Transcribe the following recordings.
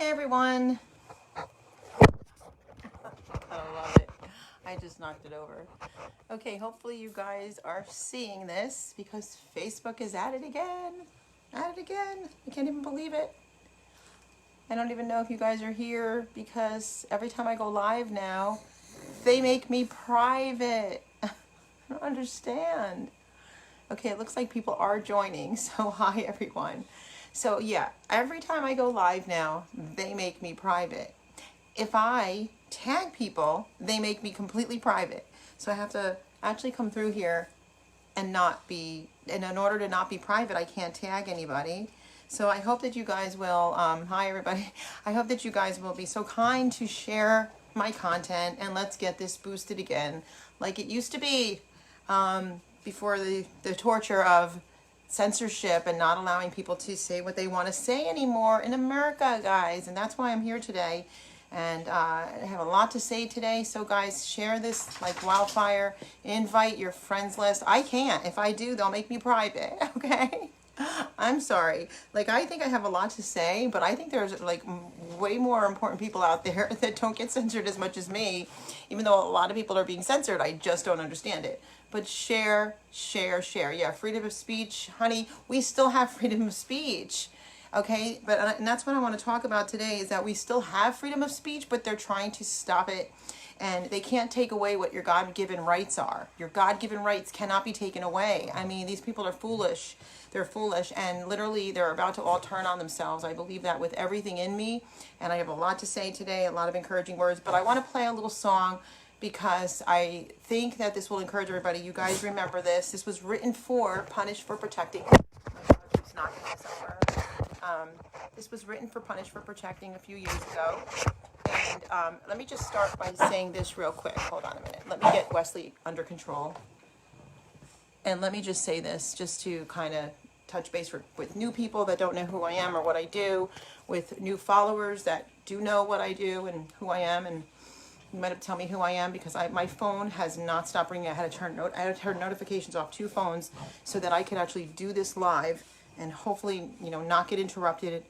Hey everyone. I love it. I just knocked it over. Okay, hopefully you guys are seeing this because Facebook is at it again. At it again. I can't even believe it. I don't even know if you guys are here because every time I go live now, they make me private. I don't understand. Okay, it looks like people are joining. So hi everyone. So yeah, every time I go live now, they make me private. If I tag people, they make me completely private. So I have to actually come through here and not be, and in order to not be private, I can't tag anybody. So I hope that you guys will, hi everybody, I hope that you guys will be so kind to share my content and let's get this boosted again like it used to be before the torture of censorship and not allowing people to say what they want to say anymore in America, guys. And that's why I'm here today. And I have a lot to say today. So guys, share this like wildfire. Invite your friends list. I can't. If I do, they'll make me private. Okay? I'm sorry. Like, I think I have a lot to say, but I think there's like way more important people out there that don't get censored as much as me. Even though a lot of people are being censored, I just don't understand it. But share, share, share. Yeah, freedom of speech. Honey, we still have freedom of speech. Okay, and that's what I want to talk about today is that we still have freedom of speech, but they're trying to stop it. And they can't take away what your God-given rights are. Your God-given rights cannot be taken away. I mean, these people are foolish. They're foolish, and literally they're about to all turn on themselves. I believe that with everything in me, and I have a lot to say today, a lot of encouraging words, but I want to play a little song because I think that this will encourage everybody. You guys remember this. This was written for Punish for Protecting. Oh my God, it's knocking this over. This was written for Punish for Protecting a few years ago. And let me just start by saying this real quick. Hold on a minute. Let me get Wesley under control. And let me just say this, just to kind of touch base with new people that don't know who I am or what I do, with new followers that do know what I do and who I am. And you might have to tell me who I am because my phone has not stopped ringing. I had to turn notifications off 2 phones so that I could actually do this live and hopefully, not get interrupted,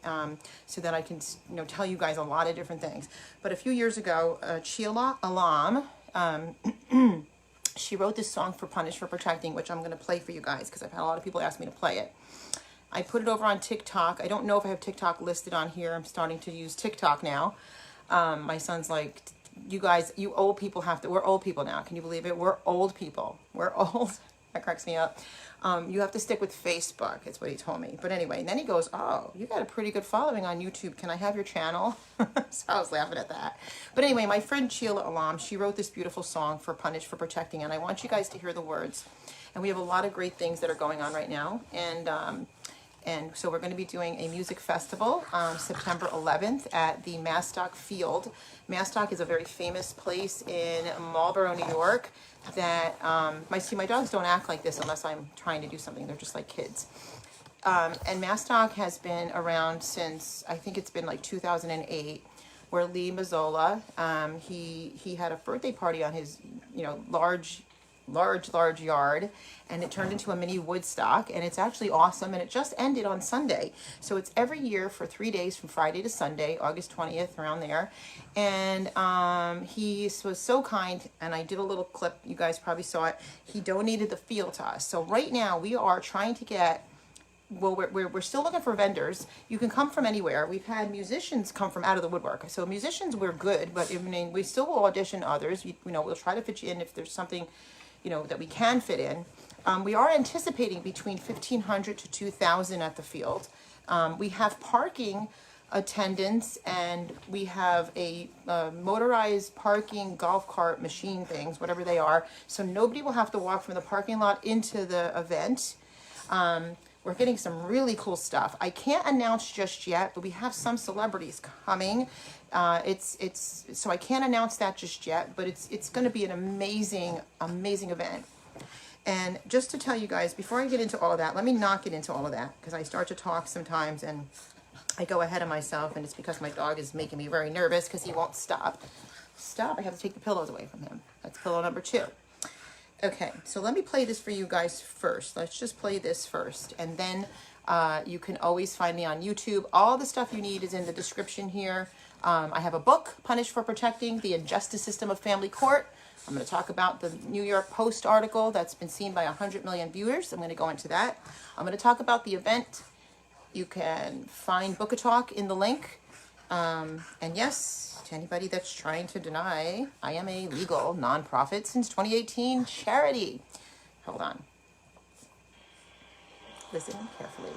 so that I can, tell you guys a lot of different things. But a few years ago, Sheila Alam, she wrote this song for Punish for Protecting, which I'm going to play for you guys because I've had a lot of people ask me to play it. I put it over on TikTok. I don't know if I have TikTok listed on here. I'm starting to use TikTok now. My son's like, you guys, you old people we're old people now. Can you believe it? We're old people. We're old. That cracks me up. You have to stick with Facebook. It's what he told me. But anyway, and then he goes, oh, you got a pretty good following on YouTube. Can I have your channel? So I was laughing at that. But anyway, my friend Sheila Alam, she wrote this beautiful song for Punish for Protecting. And I want you guys to hear the words. And we have a lot of great things that are going on right now. And so we're going to be doing a music festival September 11th at the Mazzstock Field. Mazzstock is a very famous place in Marlboro, New York that, my dogs don't act like this unless I'm trying to do something. They're just like kids. And Mazzstock has been around since, I think it's been like 2008, where Lee Mazzola, he had a birthday party on his, large yard, and it turned into a mini Woodstock, and it's actually awesome, and it just ended on Sunday. So it's every year for 3 days from Friday to Sunday, August 20th, around there. And he was so kind, and I did a little clip, you guys probably saw it. He donated the field to us. So right now we are trying to get, well, we're still looking for vendors. You can come from anywhere. We've had musicians come from out of the woodwork. So musicians, we're good, but I mean, we still will audition others. We'll try to fit you in if there's something that we can fit in. We are anticipating between 1,500 to 2,000 at the field. We have parking attendants, and we have a motorized parking golf cart machine things, whatever they are. So nobody will have to walk from the parking lot into the event. We're getting some really cool stuff. I can't announce just yet, but we have some celebrities coming. So I can't announce that just yet, but it's going to be an amazing event. And just to tell you guys, before I get into all of that, let me not get into all of that because I start to talk sometimes and I go ahead of myself, and it's because my dog is making me very nervous because he won't stop. I have to take the pillows away from him. That's pillow number 2. Okay, so let me play this for you guys first. Let's just play this first, and then You can always find me on YouTube. All the stuff you need is in the description here. I have a book, Punished for Protecting the Injustice System of Family Court. I'm going to talk about the New York Post article that's been seen by 100 million viewers. I'm going to go into that. I'm going to talk about the event. You can find Book a Talk in the link. And yes, to anybody that's trying to deny, I am a legal nonprofit since 2018 charity. Hold on. Listen carefully.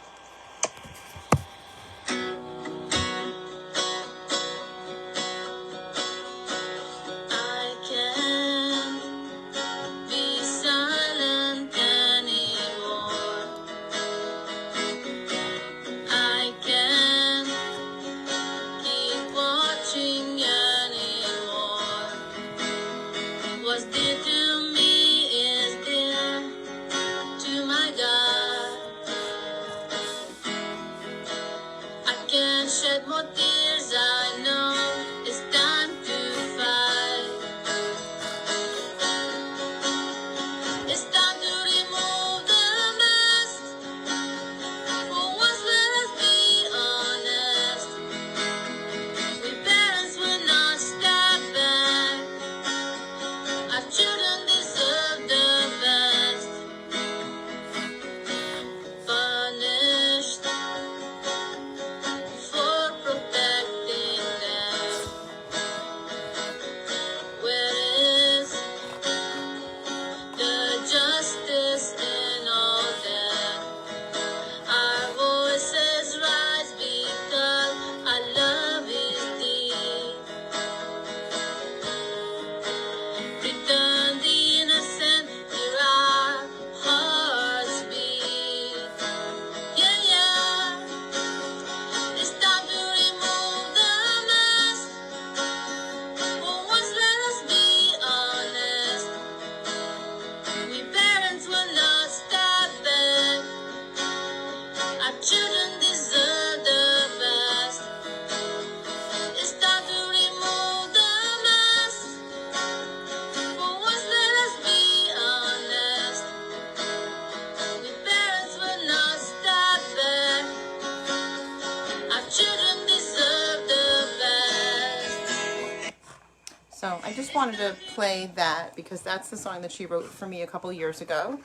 So I just wanted to play that because that's the song that she wrote for me a couple years ago.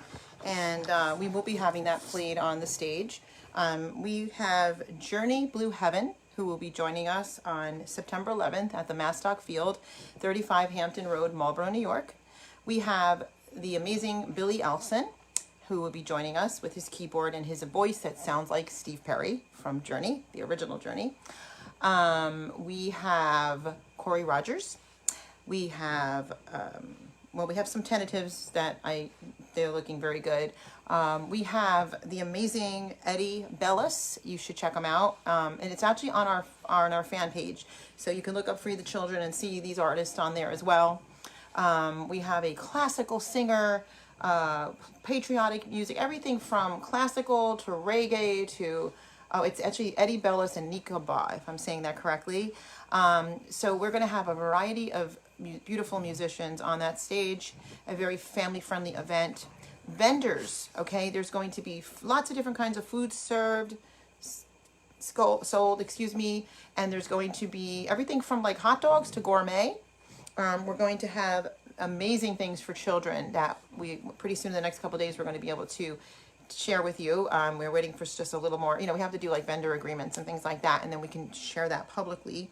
And we will be having that played on the stage. We have Journey Blue Heaven, who will be joining us on September 11th at the Mazzstock Field, 35 Hampton Road, Marlboro, New York. We have the amazing Billy Elson, who will be joining us with his keyboard and his voice that sounds like Steve Perry from Journey, the original Journey. We have Corey Rogers. We have, we have some tentatives that they're looking very good. We have the amazing Eddie Bellis. You should check him out. And it's actually on our fan page. So you can look up Free the Children and see these artists on there as well. We have a classical singer, patriotic music, everything from classical to reggae to, it's actually Eddie Bellis and Nika Ba, if I'm saying that correctly. So we're going to have a variety of beautiful musicians on that stage, a very family-friendly event. Vendors, okay, there's going to be lots of different kinds of food served, sold, and there's going to be everything from like hot dogs to gourmet. We're going to have amazing things for children that we pretty soon in the next couple of days we're going to be able to share with you. We're waiting for just a little more, we have to do like vendor agreements and things like that, and then we can share that publicly.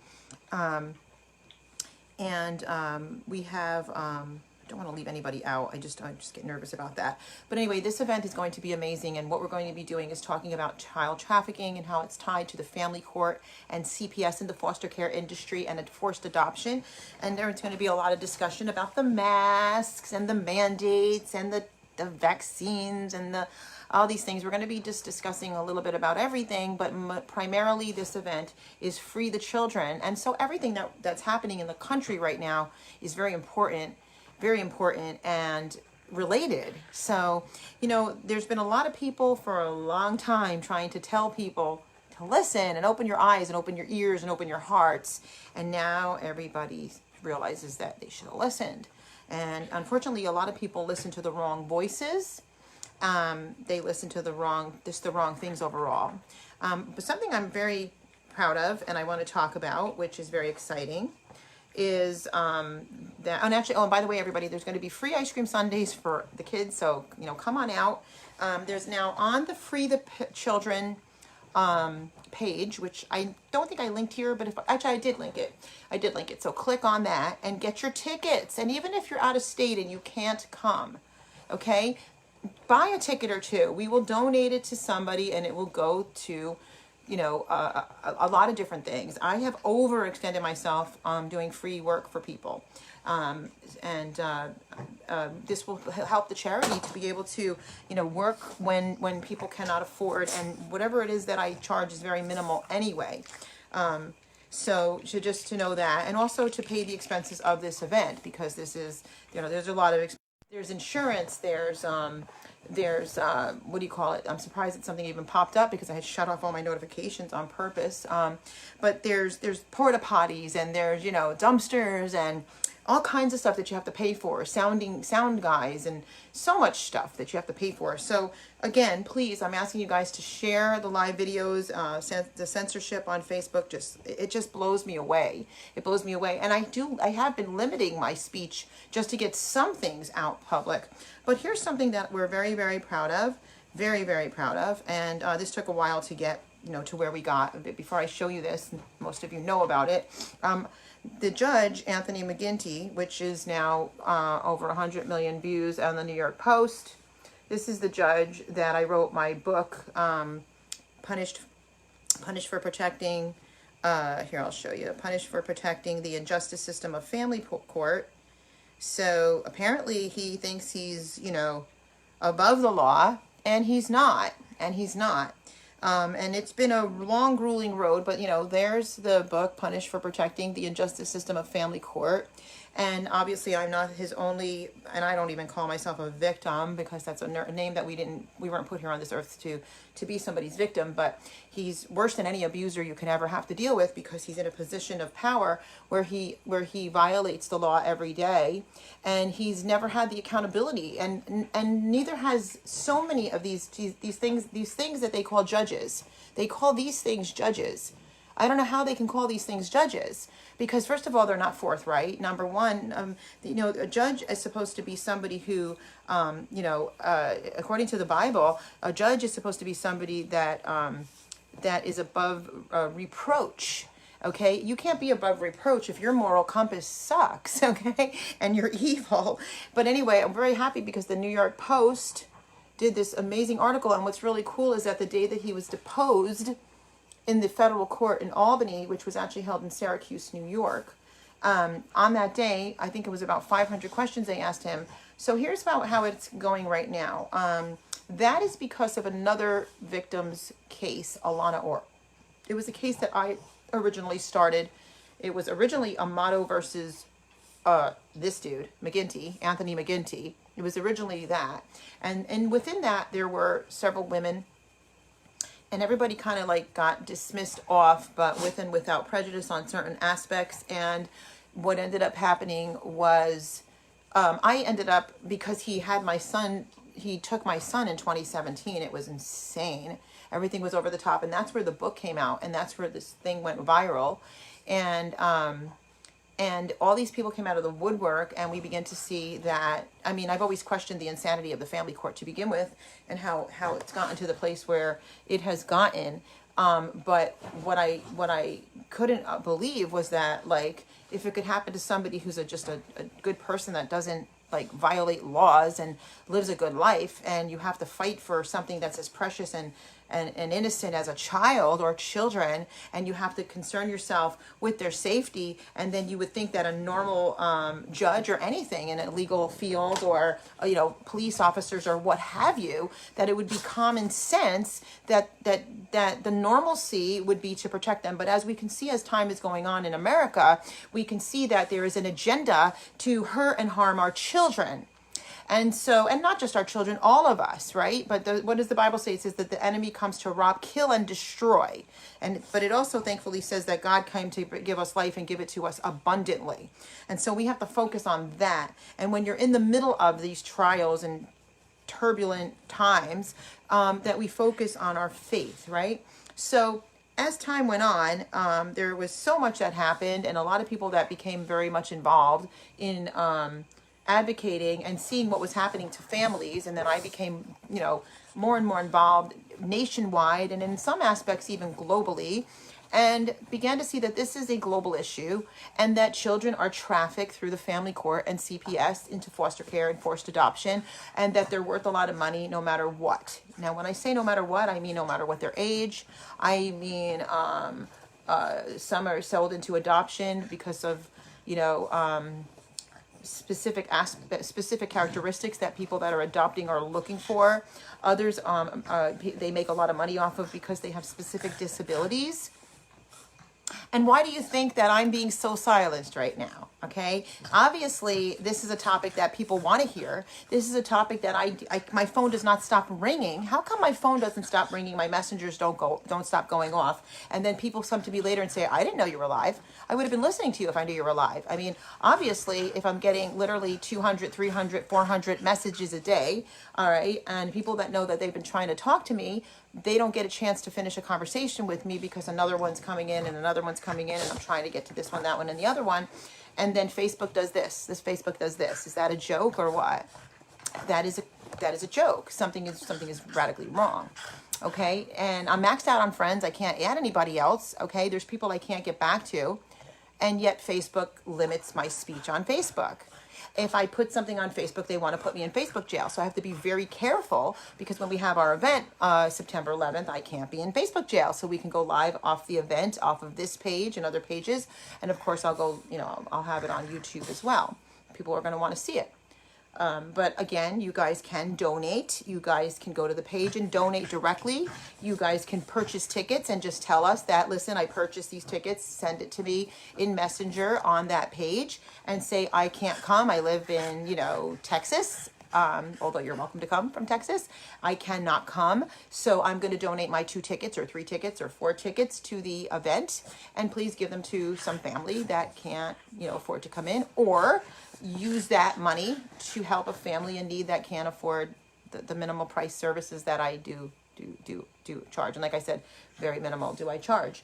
We have, I don't want to leave anybody out. I just get nervous about that. But anyway, this event is going to be amazing. And what we're going to be doing is talking about child trafficking and how it's tied to the family court and CPS in the foster care industry and forced adoption. And there's going to be a lot of discussion about the masks and the mandates and the vaccines and all these things. We're going to be just discussing a little bit about everything, but primarily this event is Free the Children. And so everything that's happening in the country right now is very important and related. So, there's been a lot of people for a long time trying to tell people to listen and open your eyes and open your ears and open your hearts. And now everybody realizes that they should have listened. And unfortunately, a lot of people listen to the wrong voices. they listen to the wrong things overall. But something I'm very proud of and I want to talk about, which is very exciting, is that, and actually, oh, and by the way, everybody, there's going to be free ice cream sundaes for the kids, so, come on out. There's now on the Free the Children page, which I don't think I linked here, but actually I did link it. So click on that and get your tickets. And even if you're out of state and you can't come, okay, buy a ticket or two. We will donate it to somebody and it will go to, a lot of different things. I have overextended myself doing free work for people. This will help the charity to be able to, work when people cannot afford, and whatever it is that I charge is very minimal anyway. So just to know that, and also to pay the expenses of this event, because this is, there's a lot of, there's insurance, there's what do you call it? I'm surprised that something even popped up because I had shut off all my notifications on purpose. But there's porta potties and there's, dumpsters and all kinds of stuff that you have to pay for, sound guys, and so much stuff that you have to pay for. So again, please, I'm asking you guys to share the live videos. The censorship on Facebook it just blows me away. It blows me away. And I have been limiting my speech just to get some things out public. But here's something that we're very, very proud of, very, very proud of. And this took a while to get, to where we got. Before I show you this, most of you know about it. The judge, Anthony McGinty, which is now over 100 million views on the New York Post. This is the judge that I wrote my book, Punished for Protecting, here I'll show you, Punished for Protecting the Injustice System of Family Court. So apparently he thinks he's, above the law, and he's not, and it's been a long, grueling road, but, there's the book, Punished for Protecting the Injustice System of Family Court. And obviously I'm not his only, and I don't even call myself a victim, because that's a name that we weren't put here on this earth to be somebody's victim, but he's worse than any abuser you can ever have to deal with, because he's in a position of power where he violates the law every day, and he's never had the accountability, and neither has so many of these things that they call judges. They call these things judges. I don't know how they can call these things judges, because first of all, they're not forthright. Number one, a judge is supposed to be somebody who, according to the Bible, a judge is supposed to be somebody that is above reproach. Okay, you can't be above reproach if your moral compass sucks. Okay, and you're evil. But anyway, I'm very happy because the New York Post did this amazing article, and what's really cool is that the day that he was deposed in the federal court in Albany, which was actually held in Syracuse, New York. On that day, I think it was about 500 questions they asked him. So here's about how it's going right now. That is because of another victim's case, Alana Orr. It was a case that I originally started. It was originally Amato versus this dude, McGinty, Anthony McGinty. It was originally that. And within that, there were several women, and everybody kind of got dismissed off, but with and without prejudice on certain aspects. And what ended up happening was I ended up, because he had my son, he took my son in 2017. It was insane. Everything was over the top. And that's where the book came out. And that's where this thing went viral. And all these people came out of the woodwork, and we began to see that, I've always questioned the insanity of the family court to begin with, and how it's gotten to the place where it has gotten. But what I couldn't believe was that, if it could happen to somebody who's just a good person that doesn't violate laws and lives a good life, and you have to fight for something that's as precious and innocent as a child or children, and you have to concern yourself with their safety, and then you would think that a normal judge or anything in a legal field, or police officers or what have you, that it would be common sense that the normalcy would be to protect them. But as we can see, as time is going on in America, we can see that there is an agenda to hurt and harm our children. And so, and not just our children, all of us, right? But what does the Bible say? It says that the enemy comes to rob, kill, and destroy. But it also thankfully says that God came to give us life and give it to us abundantly. And so we have to focus on that. And when you're in the middle of these trials and turbulent times, that we focus on our faith, right? So as time went on, there was so much that happened, and a lot of people that became very much involved in advocating and seeing what was happening to families. And then I became, more and more involved nationwide, and in some aspects even globally, and began to see that this is a global issue, and that children are trafficked through the family court and CPS into foster care and forced adoption, and that they're worth a lot of money no matter what. Now, when I say no matter what, I mean no matter what their age. I mean, some are sold into adoption because of, specific characteristics that people that are adopting are looking for. Others, they make a lot of money off of because they have specific disabilities. And why do you think that I'm being so silenced right now? Okay, obviously this is a topic that people want to hear. This is a topic that my phone does not stop ringing. How come my phone doesn't stop ringing? My messengers don't stop going off. And then people come to me later and say, I didn't know you were alive. I would have been listening to you if I knew you were alive. I mean, obviously, if I'm getting literally 200, 300, 400 messages a day, all right, and people that know that they've been trying to talk to me, they don't get a chance to finish a conversation with me because another one's coming in and another one's coming in, and I'm trying to get to this one, that one, and the other one. And then Facebook does this. This Facebook does this. Is that a joke or what? That is a joke. Something is radically wrong. Okay, and I'm maxed out on friends. I can't add anybody else. Okay, there's people I can't get back to, and yet Facebook limits my speech on Facebook. If I put something on Facebook, they want to put me in Facebook jail. So I have to be very careful, because when we have our event, September 11th, I can't be in Facebook jail. So we can go live off the event, off of this page and other pages. And of course, I'll go, I'll have it on YouTube as well. People are going to want to see it. But again, you guys can donate. You guys can go to the page and donate directly. You guys can purchase tickets and just tell us that, listen, I purchased these tickets, send it to me in Messenger on that page, and say, I can't come. I live in, Texas. Although you're welcome to come from Texas, I cannot come. So I'm going to donate my 2 tickets or 3 tickets or 4 tickets to the event. And please give them to some family that can't, afford to come in, or use that money to help a family in need that can't afford the minimal price services that I do charge. And like I said, very minimal do I charge.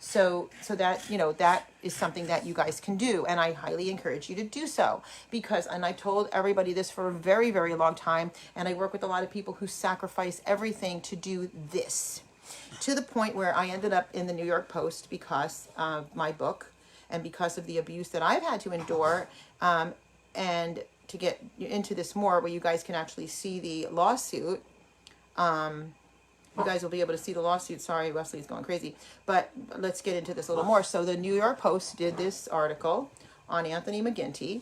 So that, that is something that you guys can do. And I highly encourage you to do so, because, and I've told everybody this for a very, very long time. And I work with a lot of people who sacrifice everything to do this, to the point where I ended up in the New York Post because of my book and because of the abuse that I've had to endure. And to get into this more, where you guys can actually see the lawsuit, you guys will be able to see the lawsuit. Sorry, Wesley's going crazy. But let's get into this a little more. So the New York Post did this article on Anthony McGinty.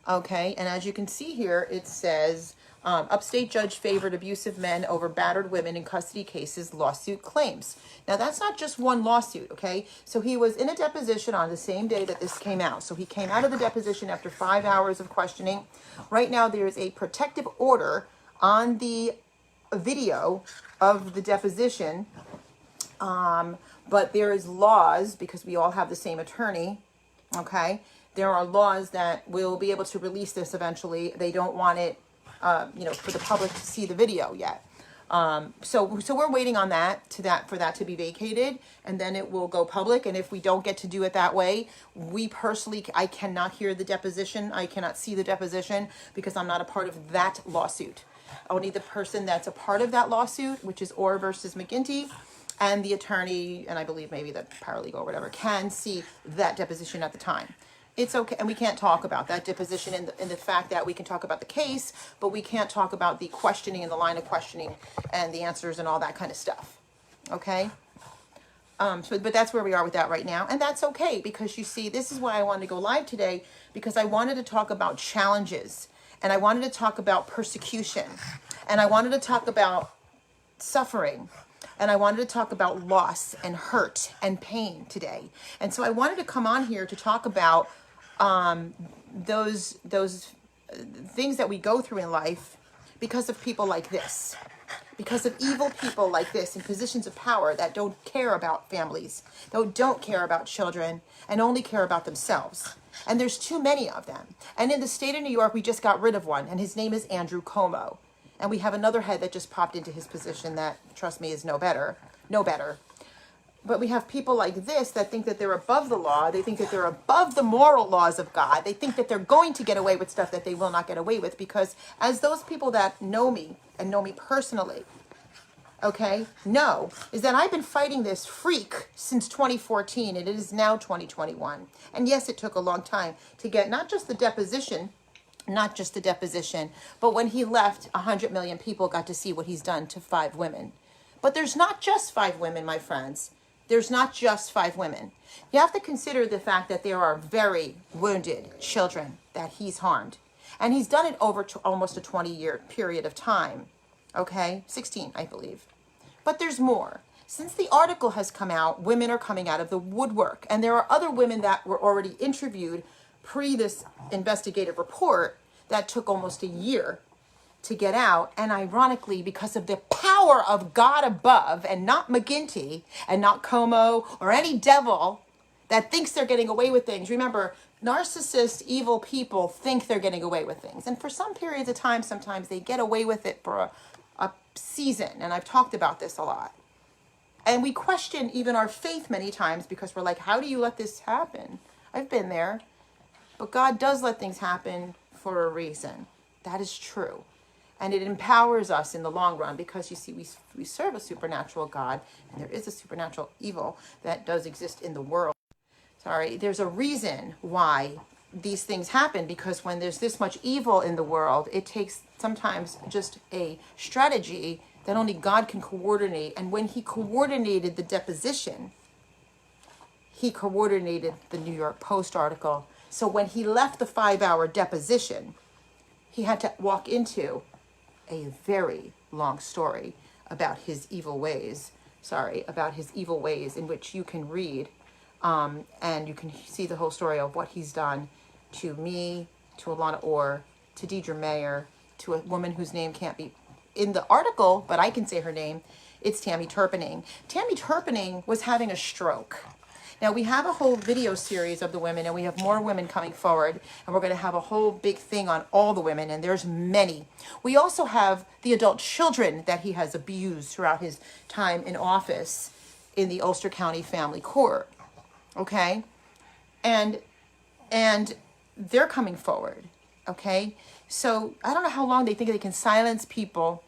Okay, and as you can see here, it says, upstate judge favored abusive men over battered women in custody cases, lawsuit claims. Now, that's not just one lawsuit, okay? So he was in a deposition on the same day that this came out. So he came out of the deposition after 5 hours of questioning. Right now, there is a protective order on the video of the deposition, but there is laws, because we all have the same attorney, okay? There are laws that will be able to release this eventually. They don't want it, for the public to see the video yet. So we're waiting on for that to be vacated, and then it will go public. And if we don't get to do it that way, I cannot hear the deposition. I cannot see the deposition, because I'm not a part of that lawsuit. Only the person that's a part of that lawsuit, which is Orr versus McGinty, and the attorney, and I believe maybe the paralegal or whatever, can see that deposition at the time. It's okay, and we can't talk about that deposition in the fact that we can talk about the case, but we can't talk about the questioning and the line of questioning and the answers and all that kind of stuff. Okay? But that's where we are with that right now, and that's okay, because you see, this is why I wanted to go live today, because I wanted to talk about challenges, and I wanted to talk about persecution, and I wanted to talk about suffering, and I wanted to talk about loss and hurt and pain today. And so I wanted to come on here to talk about those things that we go through in life because of people like this, because of evil people like this in positions of power that don't care about families, don't care about children, and only care about themselves. And there's too many of them. And in the state of New York, we just got rid of one, and his name is Andrew Cuomo. And we have another head that just popped into his position that, trust me, is no better. No better. But we have people like this that think that they're above the law. They think that they're above the moral laws of God. They think that they're going to get away with stuff that they will not get away with, because as those people that know me and know me personally, okay, know, is that I've been fighting this freak since 2014, and it is now 2021. And yes, it took a long time to get not just the deposition, but when he left, 100 million people got to see what he's done to 5 women. But there's not just 5 women, my friends. There's not just 5 women. You have to consider the fact that there are very wounded children that he's harmed. And he's done it over almost a 20-year period of time. Okay? 16, I believe. But there's more. Since the article has come out, women are coming out of the woodwork. And there are other women that were already interviewed pre this investigative report that took almost a year to get out. And ironically, because of the power of God above, and not McGinty and not Como or any devil that thinks they're getting away with things. Remember, narcissist, evil people think they're getting away with things. And for some periods of time, sometimes they get away with it for a season. And I've talked about this a lot. And we question even our faith many times, because we're like, how do you let this happen? I've been there. But God does let things happen for a reason. That is true. And it empowers us in the long run, because you see, we serve a supernatural God, and there is a supernatural evil that does exist in the world. There's a reason why these things happen, because when there's this much evil in the world, it takes sometimes just a strategy that only God can coordinate. And when he coordinated the deposition, he coordinated the New York Post article. So when he left the 5-hour deposition, he had to walk into a very long story about his evil ways. In which you can read, and you can see the whole story of what he's done to me, to Alana Orr, to Deidre Mayer, to a woman whose name can't be in the article, but I can say her name. It's Tammy Turpinning. Tammy Turpinning was having a stroke. Now, we have a whole video series of the women, and we have more women coming forward, and we're going to have a whole big thing on all the women, and there's many. We also have the adult children that he has abused throughout his time in office in the Ulster County Family Court, okay? And they're coming forward, okay? So I don't know how long they think they can silence people,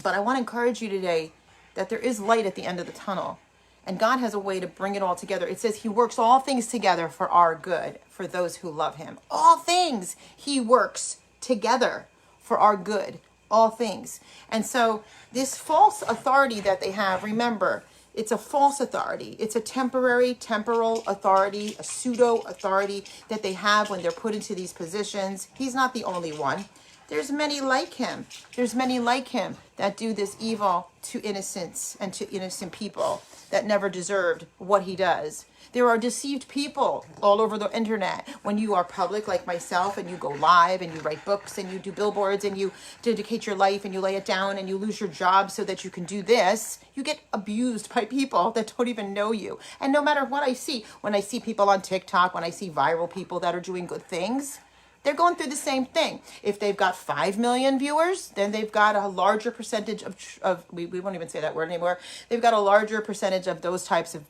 but I want to encourage you today that there is light at the end of the tunnel. And God has a way to bring it all together. It says he works all things together for our good, for those who love him. All things he works together for our good. All things. And so this false authority that they have, remember, it's a false authority. It's a temporal authority, a pseudo authority that they have when they're put into these positions. He's not the only one. There's many like him. There's many like him that do this evil to innocents and to innocent people that never deserved what he does. There are deceived people all over the internet. When you are public like myself, and you go live and you write books and you do billboards and you dedicate your life and you lay it down and you lose your job so that you can do this, you get abused by people that don't even know you. And no matter what I see, when I see people on TikTok, when I see viral people that are doing good things, they're going through the same thing. If they've got 5 million viewers, then they've got a larger percentage of we won't even say that word anymore. They've got a larger percentage of those types of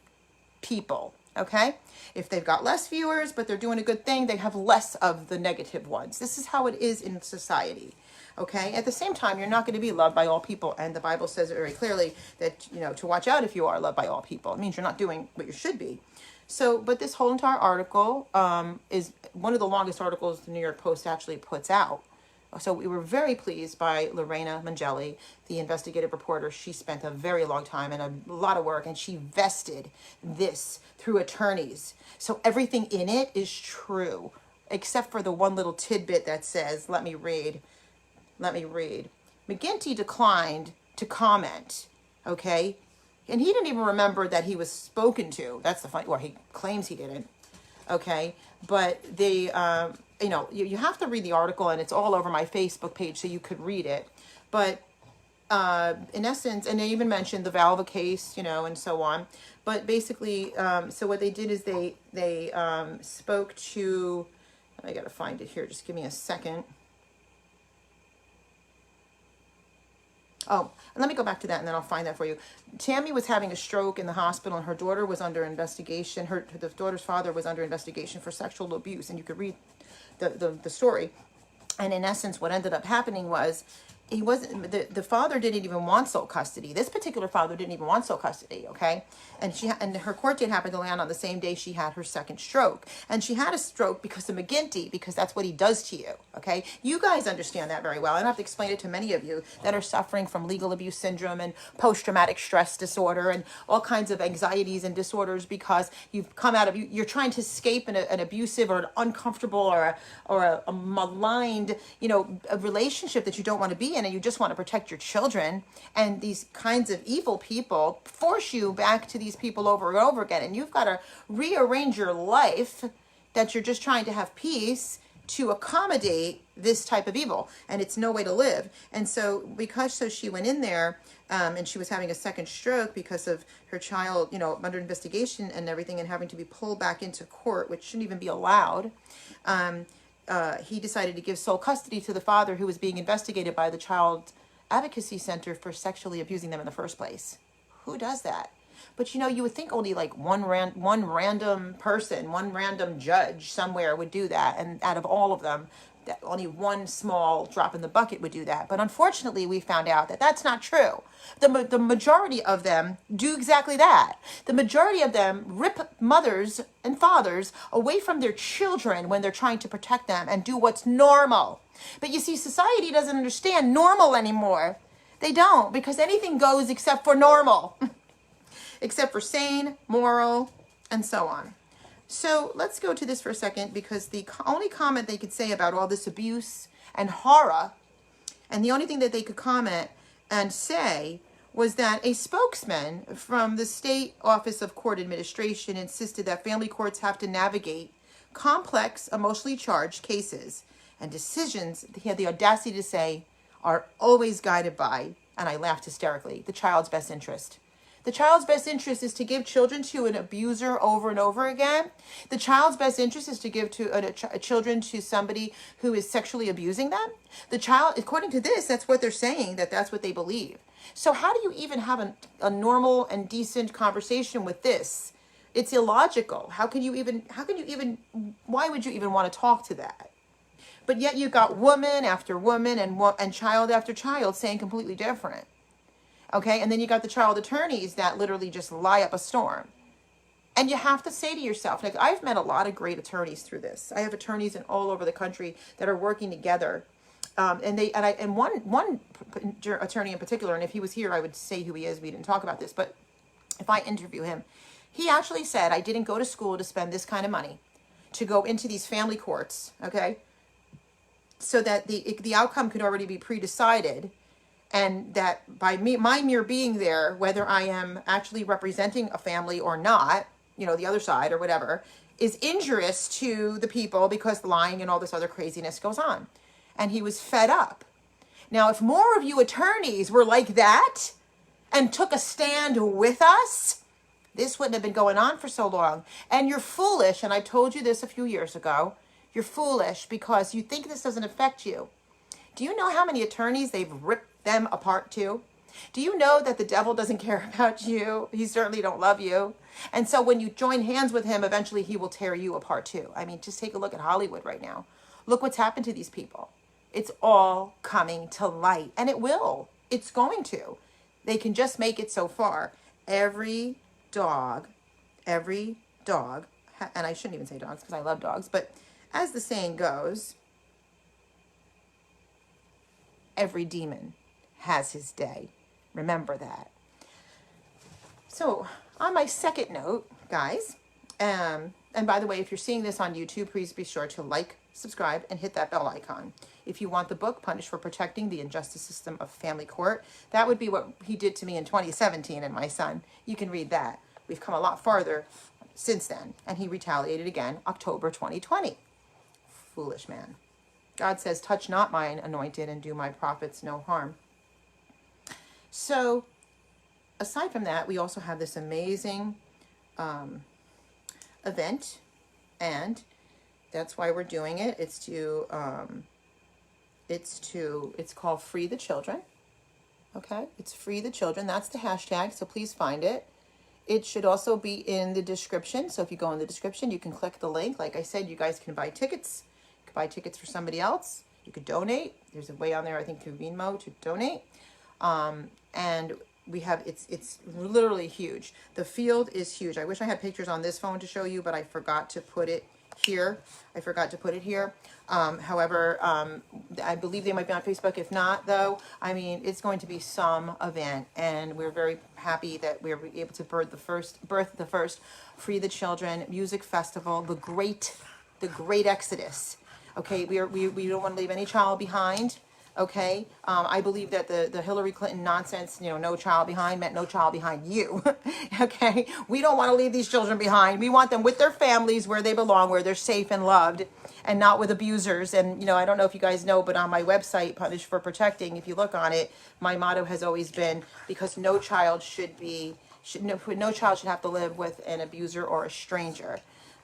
people, okay? If they've got less viewers, but they're doing a good thing, they have less of the negative ones. This is how it is in society, okay? At the same time, you're not going to be loved by all people, and the Bible says it very clearly that, to watch out if you are loved by all people. It means you're not doing what you should be. So, but this whole entire article is one of the longest articles the New York Post actually puts out. So we were very pleased by Lorena Mangelli, the investigative reporter. She spent a very long time and a lot of work, and she vested this through attorneys. So everything in it is true, except for the one little tidbit that says, let me read. McGinty declined to comment, okay? And he didn't even remember that he was spoken to. That's the funny, or he claims he didn't. Okay. But they, you have to read the article, and it's all over my Facebook page so you could read it. But in essence, and they even mentioned the Valva case, and so on. But basically, so what they did is they spoke to, I got to find it here. Just give me a second. Oh, and let me go back to that and then I'll find that for you. Tammy was having a stroke in the hospital and her daughter was under investigation. The daughter's father was under investigation for sexual abuse, and you could read the story. And in essence, what ended up happening was he wasn't, the father didn't even want sole custody. This particular father didn't even want sole custody, okay? And her court date happened to land on the same day she had her second stroke. And she had a stroke because of McGinty, because that's what he does to you, okay? You guys understand that very well. I don't have to explain it to many of you that are suffering from legal abuse syndrome and post-traumatic stress disorder and all kinds of anxieties and disorders because you've come out of, you're trying to escape an abusive or an uncomfortable or a maligned, a relationship that you don't want to be in, and you just want to protect your children. And these kinds of evil people force you back to these people over and over again. And you've got to rearrange your life that you're just trying to have peace to accommodate this type of evil. And it's no way to live. And so she went in there and she was having a second stroke because of her child, under investigation and everything, and having to be pulled back into court, which shouldn't even be allowed. He decided to give sole custody to the father who was being investigated by the Child Advocacy Center for sexually abusing them in the first place. Who does that? But you would think only like one random person, one random judge somewhere would do that. And out of all of them, that only one small drop in the bucket would do that. But unfortunately, we found out that that's not true. The majority of them do exactly that. The majority of them rip mothers and fathers away from their children when they're trying to protect them and do what's normal. But you see, society doesn't understand normal anymore. They don't, because anything goes except for normal, except for sane, moral, and so on. So let's go to this for a second, because the only comment they could say about all this abuse and horror, and the only thing that they could comment and say, was that a spokesman from the State Office of Court Administration insisted that family courts have to navigate complex, emotionally charged cases, and decisions, he had the audacity to say, are always guided by, and I laughed hysterically, the child's best interest. The child's best interest is to give children to an abuser over and over again. The child's best interest is to give to children to somebody who is sexually abusing them. The child, according to this, that's what they're saying, that's what they believe. So how do you even have a normal and decent conversation with this? It's illogical. Why would you even want to talk to that? But yet you got woman after woman and child after child saying completely different. Okay, and then you got the child attorneys that literally just lie up a storm. And you have to say to yourself, like, I've met a lot of great attorneys through this. I have attorneys all over the country that are working together. And one attorney in particular, and if he was here, I would say who he is. We didn't talk about this, but if I interview him, he actually said, I didn't go to school to spend this kind of money to go into these family courts, okay, so that the outcome could already be pre-decided. And that by my mere being there, whether I am actually representing a family or not, the other side or whatever, is injurious to the people because lying and all this other craziness goes on. And he was fed up. Now, if more of you attorneys were like that and took a stand with us, this wouldn't have been going on for so long. And you're foolish, and I told you this a few years ago, you're foolish because you think this doesn't affect you. Do you know how many attorneys they've ripped them apart too? Do you know that the devil doesn't care about you? He certainly don't love you. And so when you join hands with him, eventually he will tear you apart too. I mean, just take a look at Hollywood right now. Look what's happened to these people. It's all coming to light, and it will. It's going to. They can just make it so far. Every dog, and I shouldn't even say dogs because I love dogs, but as the saying goes, every demon has his day. Remember that. So on my second note, guys, and by the way, if you're seeing this on YouTube, please be sure to like, subscribe, and hit that bell icon. If you want the book, Punished for Protecting the Injustice System of Family Court, that would be what he did to me in 2017 and my son. You can read that. We've come a lot farther since then. And he retaliated again, October 2020. Foolish man. God says, touch not mine anointed and do my prophets no harm. So aside from that, we also have this amazing event, and that's why we're doing it. It's called Free the Children. Okay, it's Free the Children. That's the hashtag, so please find it. It should also be in the description. So if you go in the description, you can click the link. Like I said, you guys can buy tickets. You can buy tickets for somebody else. You could donate. There's a way on there, I think, through Venmo to donate. And we have, it's literally huge. The field is huge. I wish I had pictures on this phone to show you, but I forgot to put it here. However, I believe they might be on Facebook. If not, though, I mean, it's going to be some event, and we're very happy that we're able to birth the first Free the Children music festival, the great Exodus. Okay, we don't want to leave any child behind. Okay, I believe that the Hillary Clinton nonsense, no child behind, meant no child behind you. Okay, we don't want to leave these children behind. We want them with their families where they belong, where they're safe and loved, and not with abusers. And I don't know if you guys know, but on my website, Punished for Protecting, if you look on it, my motto has always been, because no child should have to live with an abuser or a stranger.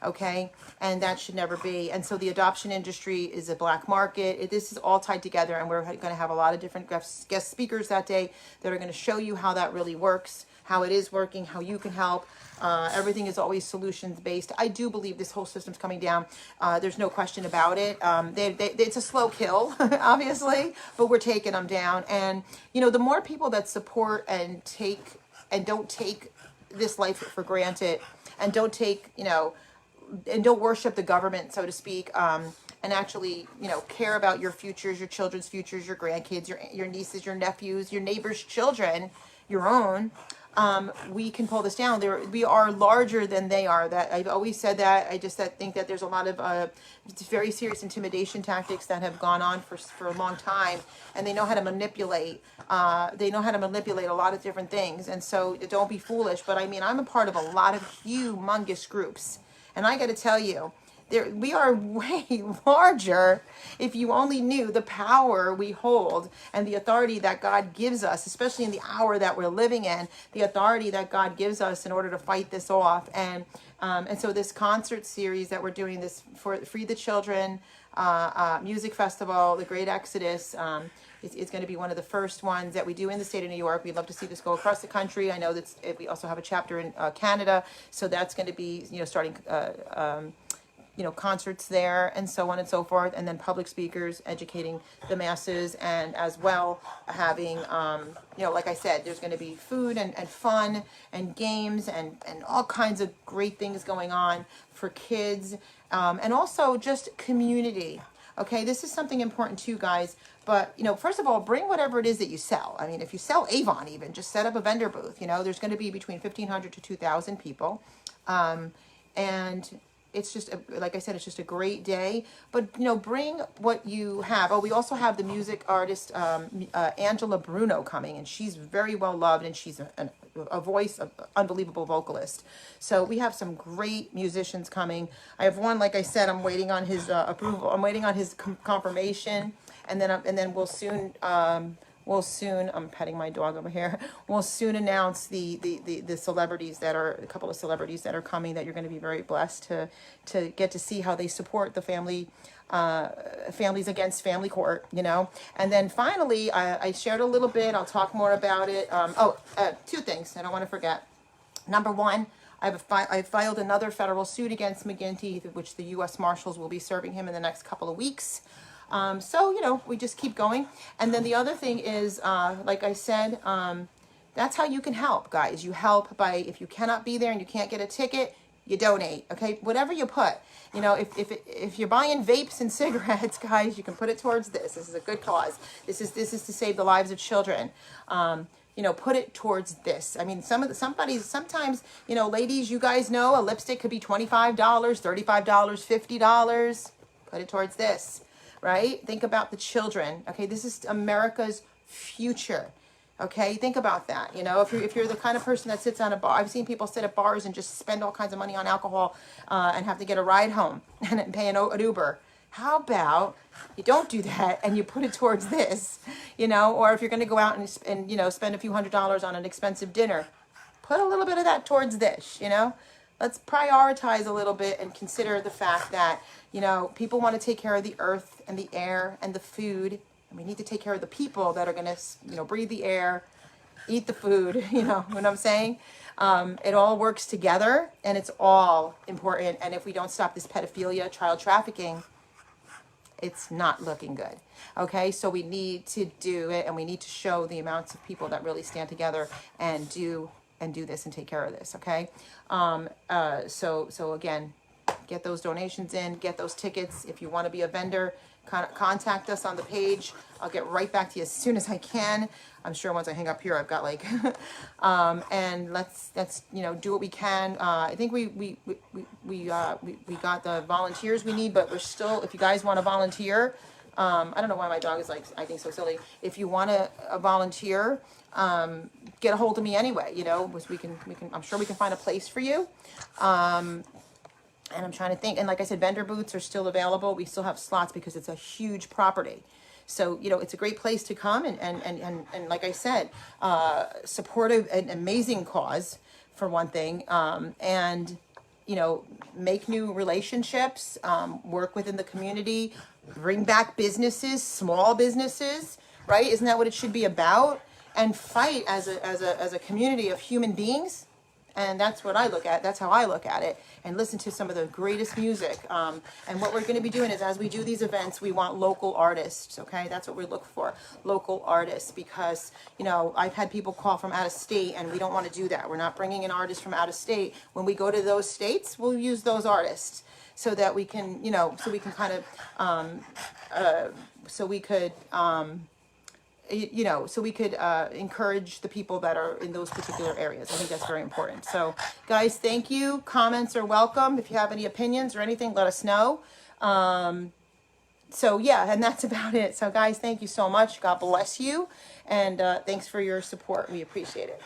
Okay, and that should never be. And so the adoption industry is a black market. This is all tied together, and we're going to have a lot of different guest speakers that day that are going to show you how that really works, how it is working, how you can help. Everything is always solutions based. I do believe this whole system's coming down. There's no question about it. It's a slow kill, obviously, but we're taking them down. And the more people that support and don't take this life for granted, and don't take and don't worship the government, so to speak, and actually, care about your futures, your children's futures, your grandkids, your nieces, your nephews, your neighbors' children, your own. We can pull this down. We are larger than they are. That I've always said that. I just think that there's a lot of very serious intimidation tactics that have gone on for a long time, and they know how to manipulate. They know how to manipulate a lot of different things, and so don't be foolish. But I mean, I'm a part of a lot of humongous groups. And I got to tell you, we are way larger. If you only knew the power we hold and the authority that God gives us, especially in the hour that we're living in, the authority that God gives us in order to fight this off. And so this concert series that we're doing, this for Free the Children music festival, the Great Exodus, it's going to be one of the first ones that we do in the state of New York. We'd love to see this go across the country. I know that we also have a chapter in Canada, so that's going to be starting concerts there, and so on and so forth, and then public speakers educating the masses, and as well having like I said, there's going to be food and fun and games and all kinds of great things going on for kids, and also just community. Okay, this is something important too, guys. But, first of all, bring whatever it is that you sell. I mean, if you sell Avon even, just set up a vendor booth. There's going to be between 1,500 to 2,000 people. And it's just, like I said, it's just a great day. But, bring what you have. Oh, we also have the music artist, Angela Bruno, coming. And she's very well loved. And she's a voice, an unbelievable vocalist. So we have some great musicians coming. I have one, like I said, I'm waiting on his approval. I'm waiting on his confirmation. And then we'll soon, I'm petting my dog over here. We'll soon announce the celebrities a couple of celebrities that are coming, that you're going to be very blessed to get to see how they support the Families Against Family Court, And then finally, I shared a little bit. I'll talk more about it. Two things I don't want to forget. Number one, I filed another federal suit against McGinty, which the U.S. Marshals will be serving him in the next couple of weeks. So, we just keep going. And then the other thing is, like I said, that's how you can help, guys. You help by, if you cannot be there and you can't get a ticket, you donate. Okay, whatever you put. If you're buying vapes and cigarettes, guys, you can put it towards this. This is a good cause. This is to save the lives of children. Put it towards this. I mean, sometimes, ladies, you guys know a lipstick could be $25, $35, $50. Put it towards this. Right? Think about the children. Okay, this is America's future. Okay, think about that. If you're the kind of person that sits on a bar, I've seen people sit at bars and just spend all kinds of money on alcohol and have to get a ride home and pay an Uber. How about you don't do that and you put it towards this, or if you're going to go out and spend a few $100s on an expensive dinner, put a little bit of that towards this, Let's prioritize a little bit and consider the fact that, people want to take care of the earth and the air and the food And we need to take care of the people that are going to, you know, breathe the air, eat the food, you know what I'm saying? It all works together, and it's all important. And if we don't stop this pedophilia, child trafficking, it's not looking good. Okay, so we need to do it, and we need to show the amounts of people that really stand together and do this and take care of this. Okay, so again, get those donations in, get those tickets. If you want to be a vendor, contact us on the page. I'll get right back to you as soon as I can. I'm sure once I hang up here, I've got like, and let's you know, do what we can. I think we got the volunteers we need, but we're still, if you guys want to volunteer, I don't know why my dog is like, I think so silly. If you want to volunteer, get a hold of me anyway. You know, we can. I'm sure we can find a place for you. And I'm trying to think. And like I said, vendor booths are still available. We still have slots because it's a huge property. So, you know, it's a great place to come and like I said, support an amazing cause for one thing. And, you know, make new relationships, work within the community, bring back businesses, small businesses, right? Isn't that what it should be about? And fight as a community of human beings. And that's what I look at. That's how I look at it. And listen to some of the greatest music. And what we're going to be doing is, as we do these events, we want local artists. Okay, that's what we look for, local artists. Because, you know, I've had people call from out of state, and we don't want to do that. We're not bringing in artists from out of state. When we go to those states, we'll use those artists so that we can, you know, so we can kind of, you know, so we could encourage the people that are in those particular areas. I think that's very important. So, guys, thank you. Comments are welcome. If you have any opinions or anything, let us know. So, yeah, and that's about it. So, guys, thank you so much. God bless you. And thanks for your support. We appreciate it.